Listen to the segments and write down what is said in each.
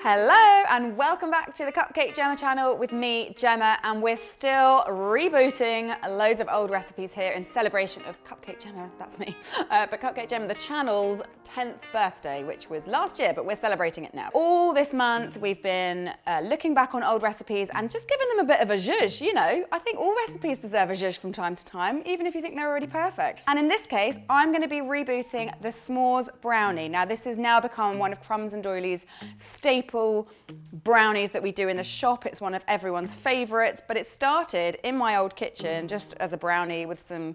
Hello and welcome back to the CupcakeJemma channel with me, Jemma, and we're still rebooting loads of old recipes here in celebration of CupcakeJemma, that's me, but CupcakeJemma, the channel's 10th birthday, which was last year, but we're celebrating it now. All this month we've been looking back on old recipes and just giving them a bit of a zhuzh, you know. I think all recipes deserve a zhuzh from time to time, even if you think they're already perfect. And in this case, I'm going to be rebooting the S'mores Brownie. Now this has now become one of Crumb's and Doyley's staple brownies that we do in the shop. It's one of everyone's favourites, but it started in my old kitchen just as a brownie with some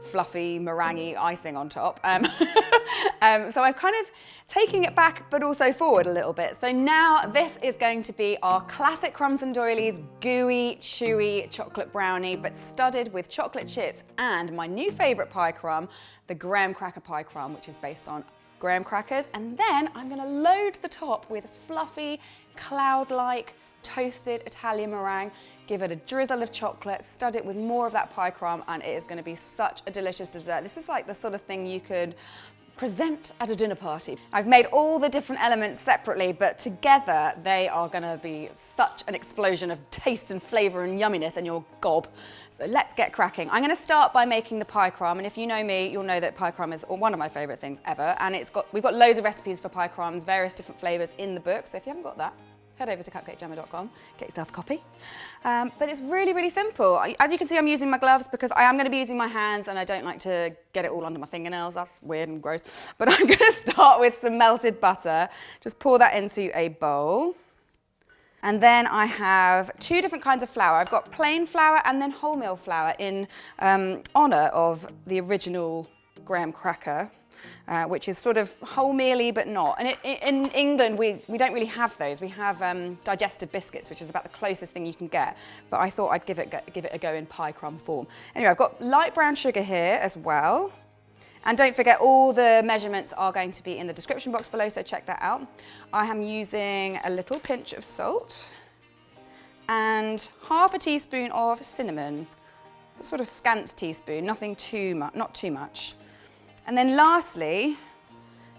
fluffy meringue icing on top. So I'm kind of taking it back but also forward a little bit. So now this is going to be our classic Crumbs and Doyley's gooey, chewy chocolate brownie, but studded with chocolate chips and my new favourite pie crumb, the graham cracker pie crumb, which is based on graham crackers, and then I'm going to load the top with fluffy, cloud-like, toasted Italian meringue, give it a drizzle of chocolate, stud it with more of that pie crumb, and it is going to be such a delicious dessert. This is like the sort of thing you could present at a dinner party. I've made all the different elements separately, but together they are going to be such an explosion of taste and flavour and yumminess in your gob. So let's get cracking. I'm going to start by making the pie crumb, and if you know me, you'll know that pie crumb is one of my favourite things ever, and we've got loads of recipes for pie crumbs, various different flavours in the book, so if you haven't got that, head over to CupcakeJemma.com, get yourself a copy. But it's really, really simple. As you can see, I'm using my gloves because I am going to be using my hands and I don't like to get it all under my fingernails. That's weird and gross. But I'm going to start with some melted butter. Just pour that into a bowl. And then I have two different kinds of flour. I've got plain flour and then wholemeal flour in honour of the original graham cracker. Which is sort of wholemeal-y but not. And in England, we don't really have those. We have digestive biscuits, which is about the closest thing you can get. But I thought I'd give it a go in pie crumb form. Anyway, I've got light brown sugar here as well. And don't forget, all the measurements are going to be in the description box below, so check that out. I am using a little pinch of salt and half a teaspoon of cinnamon. A sort of scant teaspoon, nothing too much, not too much. And then lastly,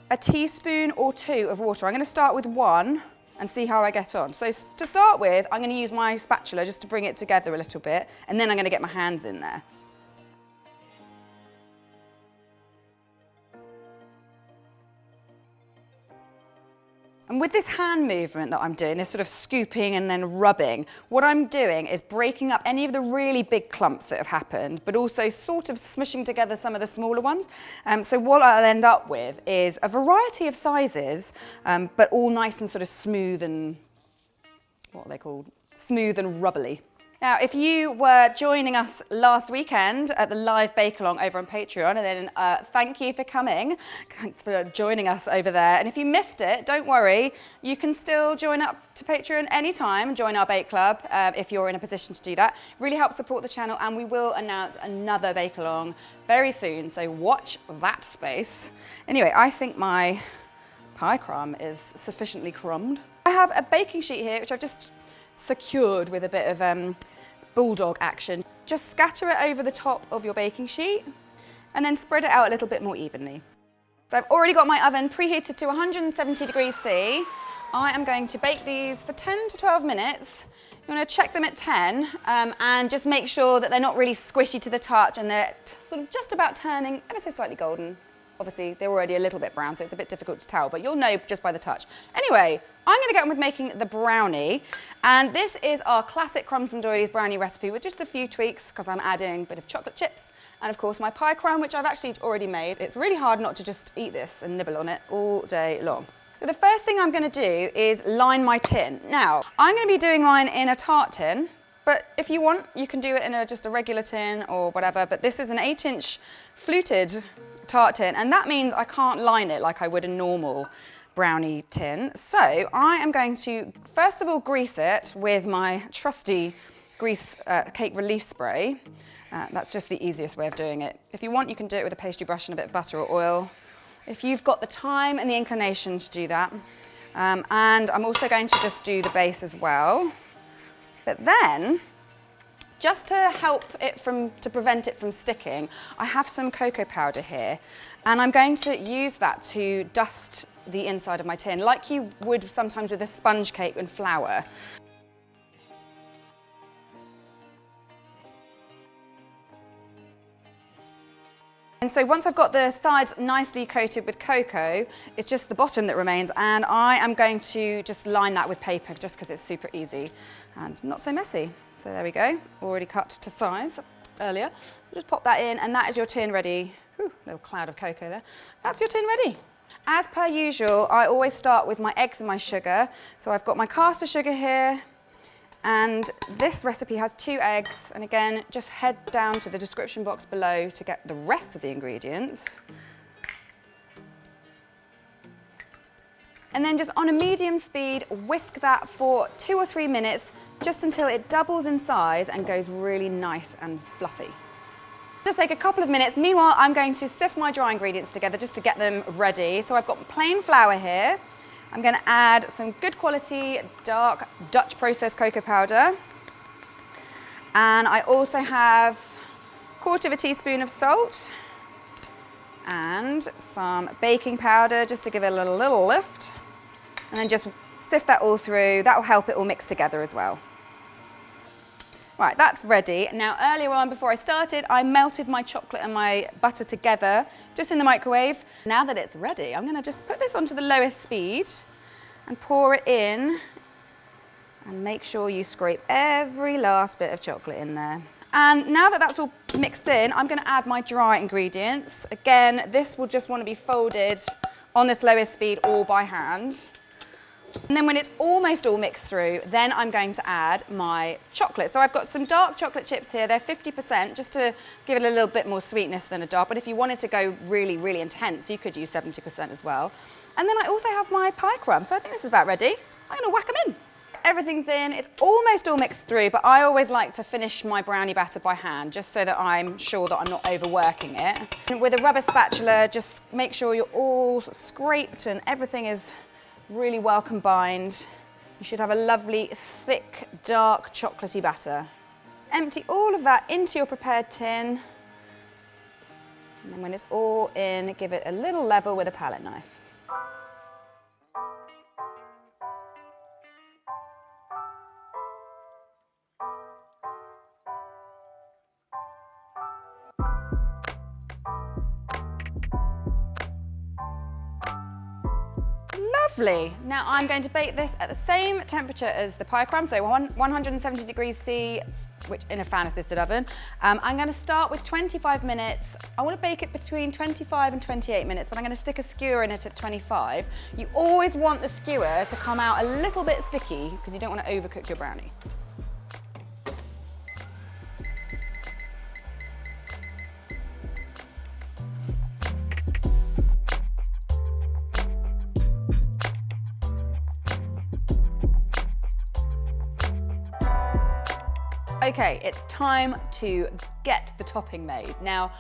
a teaspoon or two of water. I'm going to start with one and see how I get on. So to start with, I'm going to use my spatula just to bring it together a little bit, and then I'm going to get my hands in there. And with this hand movement that I'm doing, this sort of scooping and then rubbing, what I'm doing is breaking up any of the really big clumps that have happened, but also sort of smushing together some of the smaller ones. So what I'll end up with is a variety of sizes, but all nice and sort of smooth and, what are they called? Smooth and rubbly. Now, if you were joining us last weekend at the live bake-along over on Patreon, and then thank you for coming. Thanks for joining us over there. And if you missed it, don't worry. You can still join up to Patreon anytime, join our bake club if you're in a position to do that. Really help support the channel, and we will announce another bake-along very soon, so watch that space. Anyway, I think my pie crumb is sufficiently crumbed. I have a baking sheet here, which I've just secured with a bit of bulldog action. Just scatter it over the top of your baking sheet and then spread it out a little bit more evenly. So I've already got my oven preheated to 170 degrees C. I am going to bake these for 10 to 12 minutes. You want to check them at 10 and just make sure that they're not really squishy to the touch and they're sort of just about turning ever so slightly golden. Obviously, they're already a little bit brown, so it's a bit difficult to tell, but you'll know just by the touch. Anyway, I'm going to get on with making the brownie, and this is our classic Crumbs and Doyley's brownie recipe with just a few tweaks, because I'm adding a bit of chocolate chips, and of course my pie crumb, which I've actually already made. It's really hard not to just eat this and nibble on it all day long. So the first thing I'm going to do is line my tin. Now, I'm going to be doing mine in a tart tin, but if you want, you can do it in just a regular tin or whatever, but this is an 8-inch fluted tart tin, and that means I can't line it like I would a normal brownie tin. So I am going to first of all grease it with my trusty grease cake relief spray. That's just the easiest way of doing it. If you want, you can do it with a pastry brush and a bit of butter or oil, if you've got the time and the inclination to do that. And I'm also going to just do the base as well. But then, just to help it to prevent it from sticking, I have some cocoa powder here, and I'm going to use that to dust the inside of my tin, like you would sometimes with a sponge cake and flour. And so once I've got the sides nicely coated with cocoa, it's just the bottom that remains, and I am going to just line that with paper just because it's super easy and not so messy. So there we go, already cut to size earlier. So just pop that in, and that is your tin ready. Whew, little cloud of cocoa there. That's your tin ready. As per usual, I always start with my eggs and my sugar. So I've got my caster sugar here, and this recipe has 2 eggs, and again, just head down to the description box below to get the rest of the ingredients. And then just on a medium speed, whisk that for 2 or 3 minutes, just until it doubles in size and goes really nice and fluffy. Just take a couple of minutes. Meanwhile, I'm going to sift my dry ingredients together just to get them ready. So I've got plain flour here. I'm going to add some good quality dark Dutch processed cocoa powder. And I also have 1/4 teaspoon of salt and some baking powder just to give it a little lift. And then just sift that all through. That will help it all mix together as well. Right, that's ready. Now, earlier on, before I started, I melted my chocolate and my butter together, just in the microwave. Now that it's ready, I'm gonna just put this onto the lowest speed and pour it in, and make sure you scrape every last bit of chocolate in there. And now that that's all mixed in, I'm gonna add my dry ingredients. Again, this will just wanna be folded on this lowest speed or by hand. And then when it's almost all mixed through, then I'm going to add my chocolate. So I've got some dark chocolate chips here. They're 50%, just to give it a little bit more sweetness than a dark. But if you wanted to go really, really intense, you could use 70% as well. And then I also have my pie crumb. So I think this is about ready. I'm gonna whack them in. Everything's in, it's almost all mixed through, but I always like to finish my brownie batter by hand, just so that I'm sure that I'm not overworking it. And with a rubber spatula, just make sure you're all scraped and everything is really well combined. You should have a lovely, thick, dark, chocolatey batter. Empty all of that into your prepared tin. And then when it's all in, give it a little level with a palette knife. Lovely. Now I'm going to bake this at the same temperature as the pie crumb, so 170 degrees C, which in a fan assisted oven. I'm going to start with 25 minutes. I want to bake it between 25 and 28 minutes, but I'm going to stick a skewer in it at 25. You always want the skewer to come out a little bit sticky because you don't want to overcook your brownie. Okay, it's time to get the topping made. Now,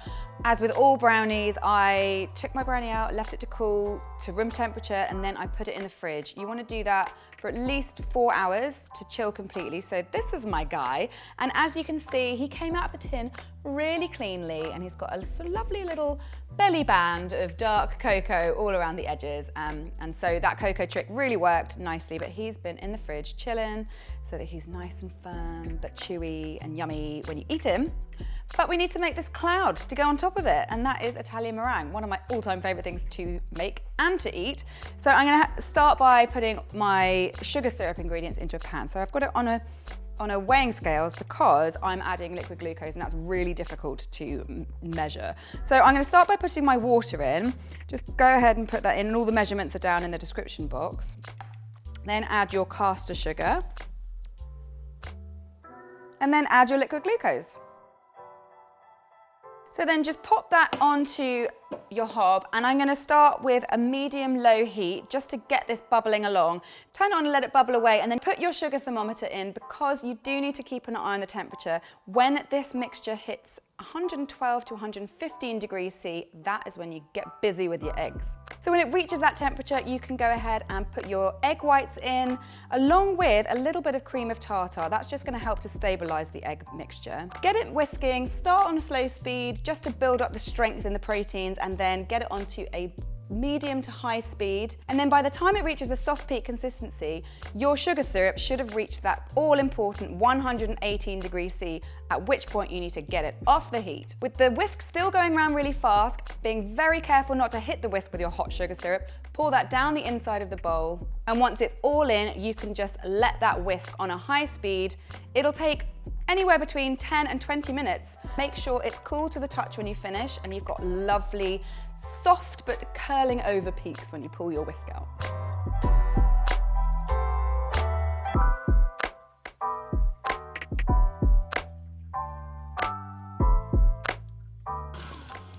as with all brownies, I took my brownie out, left it to cool to room temperature, and then I put it in the fridge. You want to do that for at least 4 hours to chill completely. So this is my guy, and as you can see, he came out of the tin really cleanly, and he's got a sort of lovely little belly band of dark cocoa all around the edges, and so that cocoa trick really worked nicely, but he's been in the fridge chilling so that he's nice and firm but chewy and yummy when you eat him. But we need to make this cloud to go on top of it, and that is Italian meringue, one of my all-time favorite things to make and to eat. So I'm gonna start by putting my sugar syrup ingredients into a pan. So I've got it on a weighing scales because I'm adding liquid glucose, and that's really difficult to measure. So I'm going to start by putting my water in. Just go ahead and put that in, and all the measurements are down in the description box. Then add your caster sugar, and then add your liquid glucose. So then just pop that onto your hob, and I'm going to start with a medium-low heat just to get this bubbling along. Turn it on and let it bubble away, and then put your sugar thermometer in because you do need to keep an eye on the temperature. When this mixture hits 112 to 115 degrees C, that is when you get busy with your eggs. So when it reaches that temperature, you can go ahead and put your egg whites in, along with a little bit of cream of tartar. That's just going to help to stabilize the egg mixture. Get it whisking, start on a slow speed just to build up the strength in the proteins, and then get it onto a medium to high speed. And then by the time it reaches a soft peak consistency, your sugar syrup should have reached that all-important 118 degrees C, at which point you need to get it off the heat. With the whisk still going around really fast, being very careful not to hit the whisk with your hot sugar syrup, pour that down the inside of the bowl. And once it's all in, you can just let that whisk on a high speed. It'll take anywhere between 10 and 20 minutes. Make sure it's cool to the touch when you finish and you've got lovely, soft but curling over peaks when you pull your whisk out.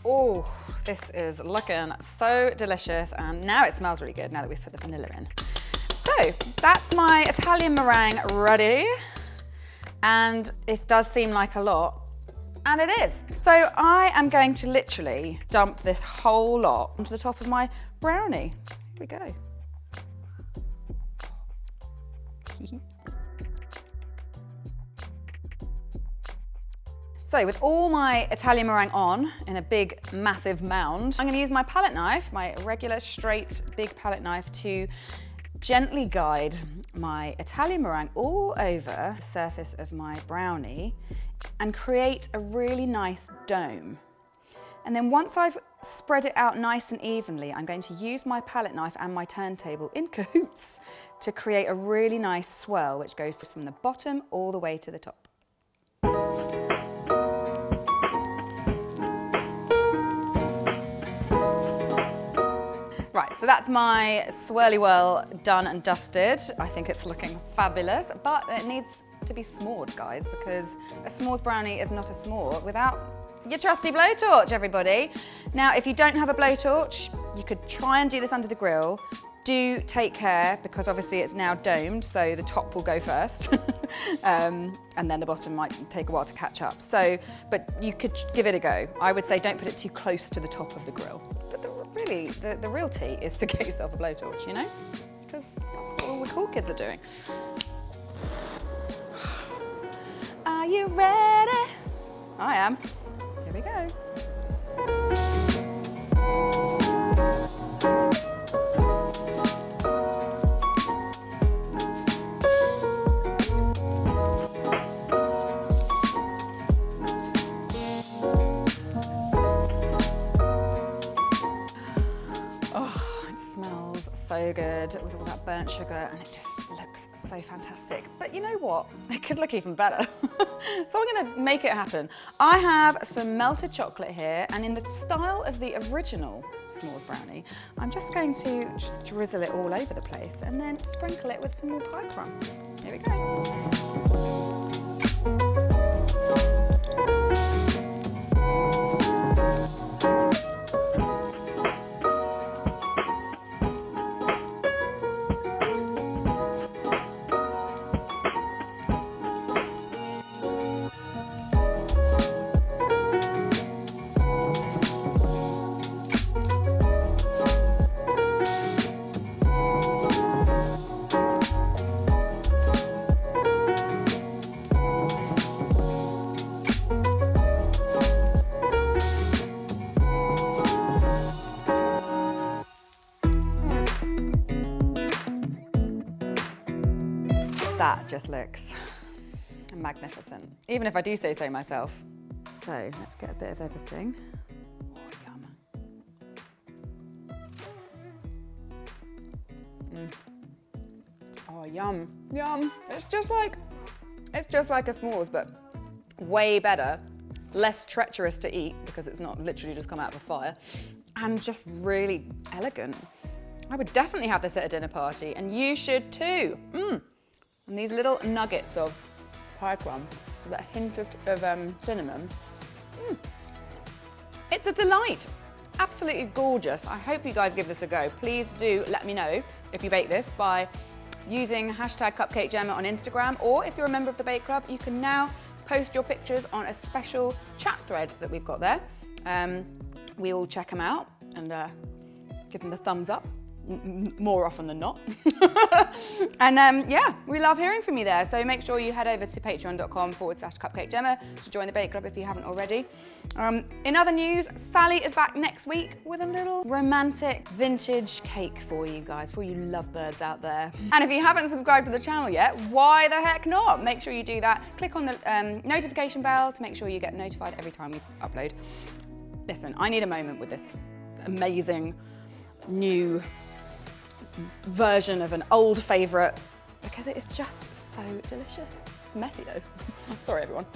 Oh, this is looking so delicious, and now it smells really good now that we've put the vanilla in. So that's my Italian meringue ready. And it does seem like a lot, and it is. So I am going to literally dump this whole lot onto the top of my brownie. Here we go. So with all my Italian meringue on in a big, massive mound, I'm gonna use my palette knife, my regular, straight, big palette knife, to gently guide my Italian meringue all over the surface of my brownie and create a really nice dome. And then once I've spread it out nice and evenly, I'm going to use my palette knife and my turntable in cahoots to create a really nice swirl which goes from the bottom all the way to the top. Right, so that's my swirly whirl done and dusted. I think it's looking fabulous, but it needs to be s'mored, guys, because a s'mores brownie is not a s'more without your trusty blowtorch, everybody. Now, if you don't have a blowtorch, you could try and do this under the grill. Do take care, because obviously it's now domed, so the top will go first, and then the bottom might take a while to catch up. So, but you could give it a go. I would say don't put it too close to the top of the grill. But the real tea is to get yourself a blowtorch, you know? Because that's what all the cool kids are doing. Are you ready? I am. Here we go. So good with all that burnt sugar, and it just looks so fantastic. But you know what? It could look even better. So I'm gonna make it happen. I have some melted chocolate here, and in the style of the original s'mores brownie, I'm just going to just drizzle it all over the place and then sprinkle it with some more pie crumb. Here we go. That just looks magnificent, even if I do say so myself. So let's get a bit of everything. Oh, yum. Oh, yum, yum. It's just like a s'mores, but way better, less treacherous to eat because it's not literally just come out of a fire, and just really elegant. I would definitely have this at a dinner party, and you should too. And these little nuggets of pie crumb with a hint of cinnamon. It's a delight. Absolutely gorgeous. I hope you guys give this a go. Please do let me know if you bake this by using hashtag CupcakeJemma on Instagram, or if you're a member of the Bake Club, you can now post your pictures on a special chat thread that we've got there. We all check them out and give them the thumbs up. more often than not. And yeah, we love hearing from you there. So make sure you head over to patreon.com/CupcakeJemma to join the bake club if you haven't already. In other news, Sally is back next week with a little romantic vintage cake for you guys, for you lovebirds out there. And if you haven't subscribed to the channel yet, why the heck not? Make sure you do that. Click on the notification bell to make sure you get notified every time we upload. Listen, I need a moment with this amazing new version of an old favourite because it is just so delicious. It's messy though. Sorry everyone.